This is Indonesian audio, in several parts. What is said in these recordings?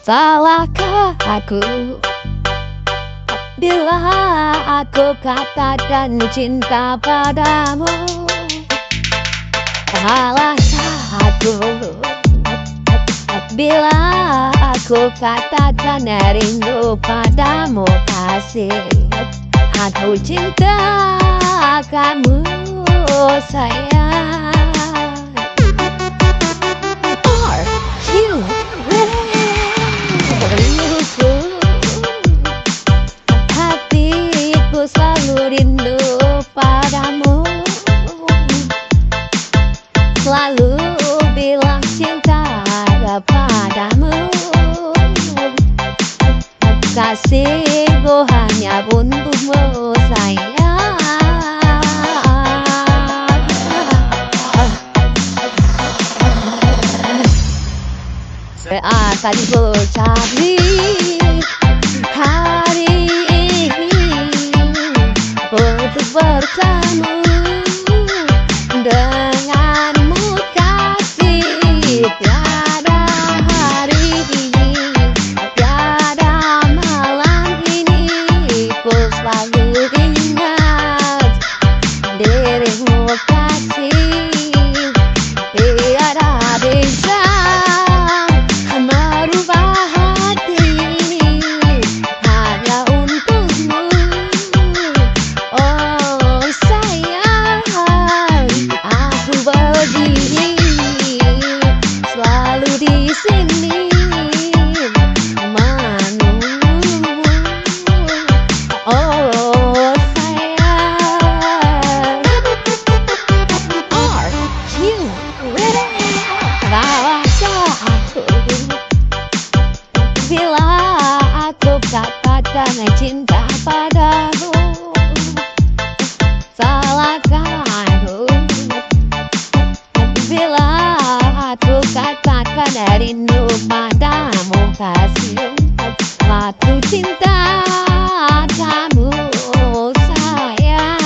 Salahkah aku bila aku katakan cinta padamu? Salahkah aku bila aku katakan rindu padamu kasih? Aku cinta kamu sayang. Are you ready? Hatiku selalu rindu padamu, selalu bilang cinta padamu. Kasihku hanya untukmu sayang. Akan ku cari hari ini untuk bertemu denganmu kasih. Tiada hari ini, tiada malam ini, ku selalu ingat dirimu kasih. Tiada bisa merubah hati ini hanya untukmu. Oh sayang, aku begini selalu di sini menunggumu. Oh sayang, are you ready? Salahkah aku bila aku katakan cinta padamu? Salahkah aku bila aku katakan rindu padamu kasih? Aku cinta kamu sayang.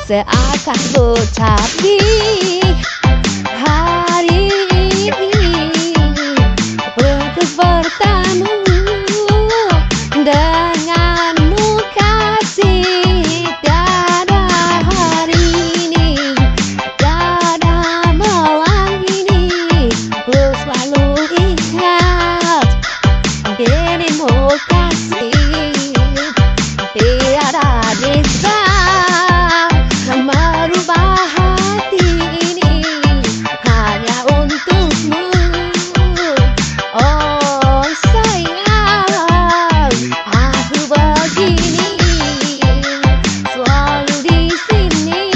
Seakan ku cari hari ini untuk bertemu denganmu kasih. Tiada hari ini, tiada malam ini, ku selalu ingat dirimu kasih. Tiada bisa merubah hati ini hanya untukmu. Oh sayang, aku begini selalu di sini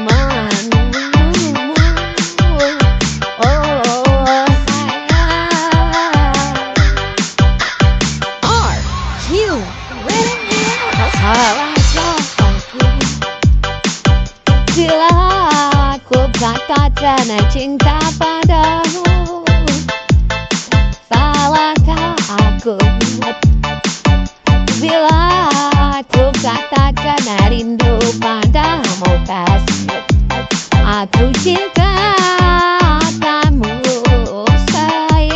menunggumu. Oh sayang, are you ready? Salahkah aku bila aku katakan cinta padamu? Salahkah aku bila aku katakan rindu padamu kasih? Aku cinta kamu sayang.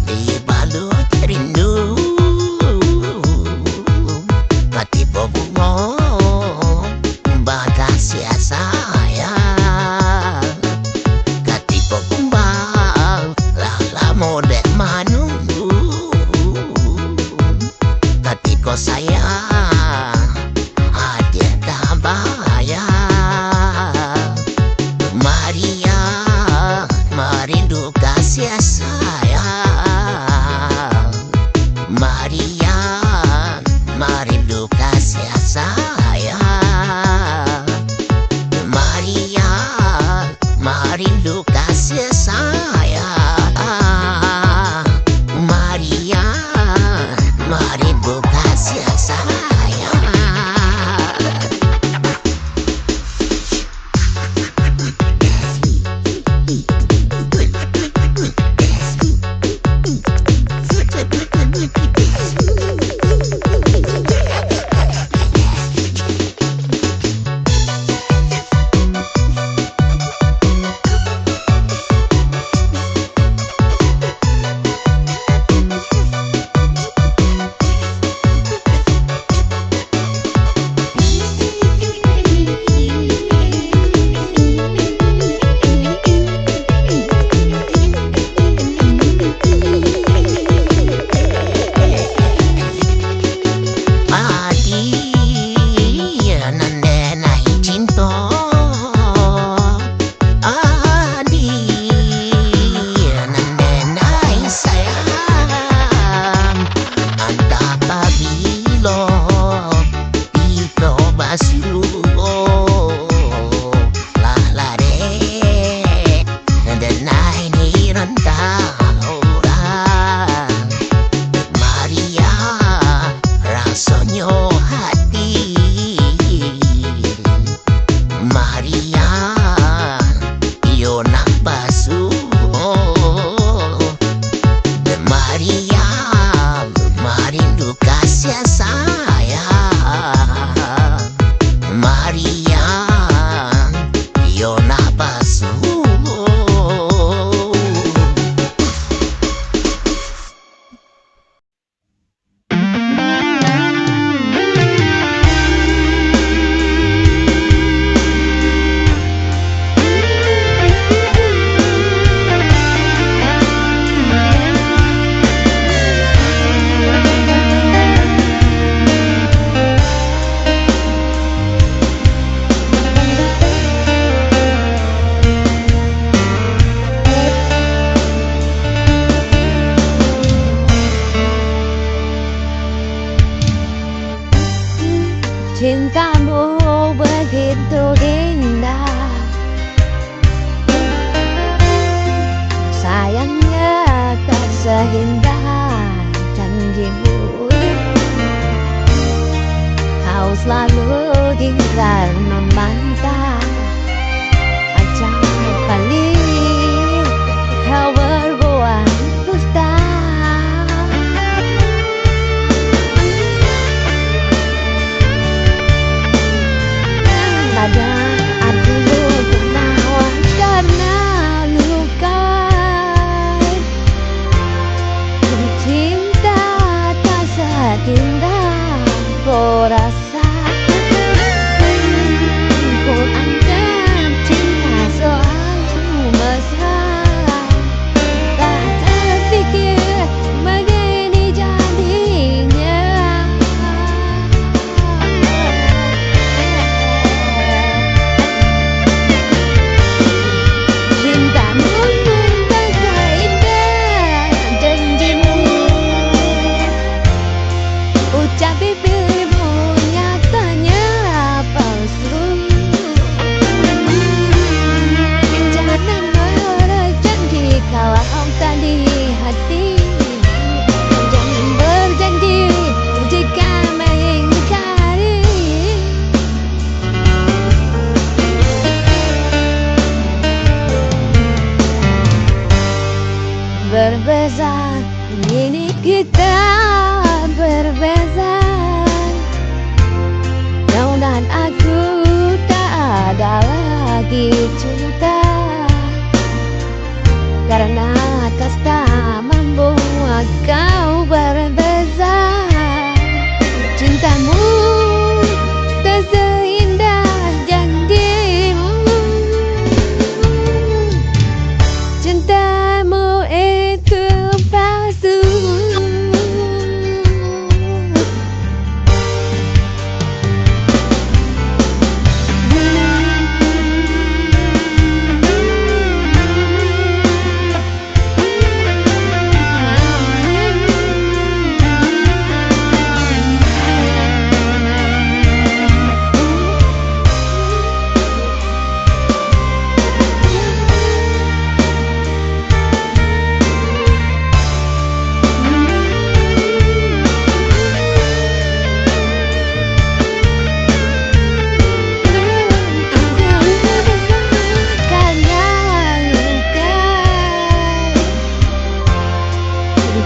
dibalut rindu, katiba bunga batas ya sayang, katiba kumbang lala modek manunggu, katiko sayang hadir tambaya, Maria merindu kasih sayang, Maria merindu kasih sayang, Maria merindu kasih sayang, Maria merindu kasih sayang. Cintamu begitu indah, sayangnya tak seindah janjimu. Kau selalu tinggal membantah, acak kali kau berbuat dusta. Kadang aku tertawan karena luka, cinta tak seindah kau rasa. Kau anggap cinta selalu mesra, tak terfikir begini jadinya. Ucap bibirmu nyatanya palsu. Jangan berjanji kalau tak di hati, jangan berjanji jika mengingkari. Berbeza ini kita berbeza, kau dan aku tak ada lagi cinta karena kasta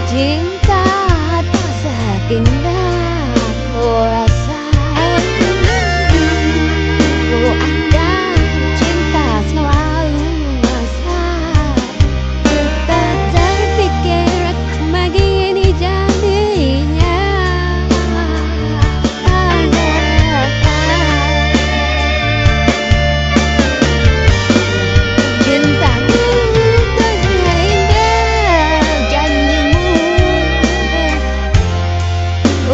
Cinta tak seindah kuasa. Oh, ada cinta selalu masa. Tak terpikir begini jadinya. Cintamu terindah janjimu,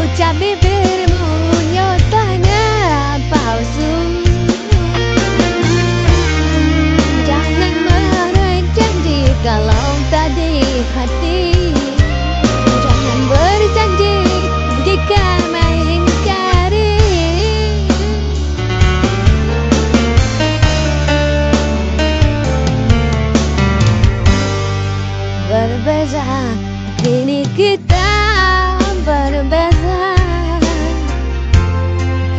ucap bibirmu nyatanya palsu. Jangan meraih janji kalau tak di hati. Jangan berjanji jika mengingkari. Berbeza, kini kita berbeza.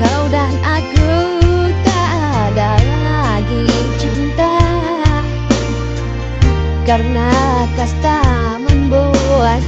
Kau dan aku tak ada lagi cinta, karena kasta membuat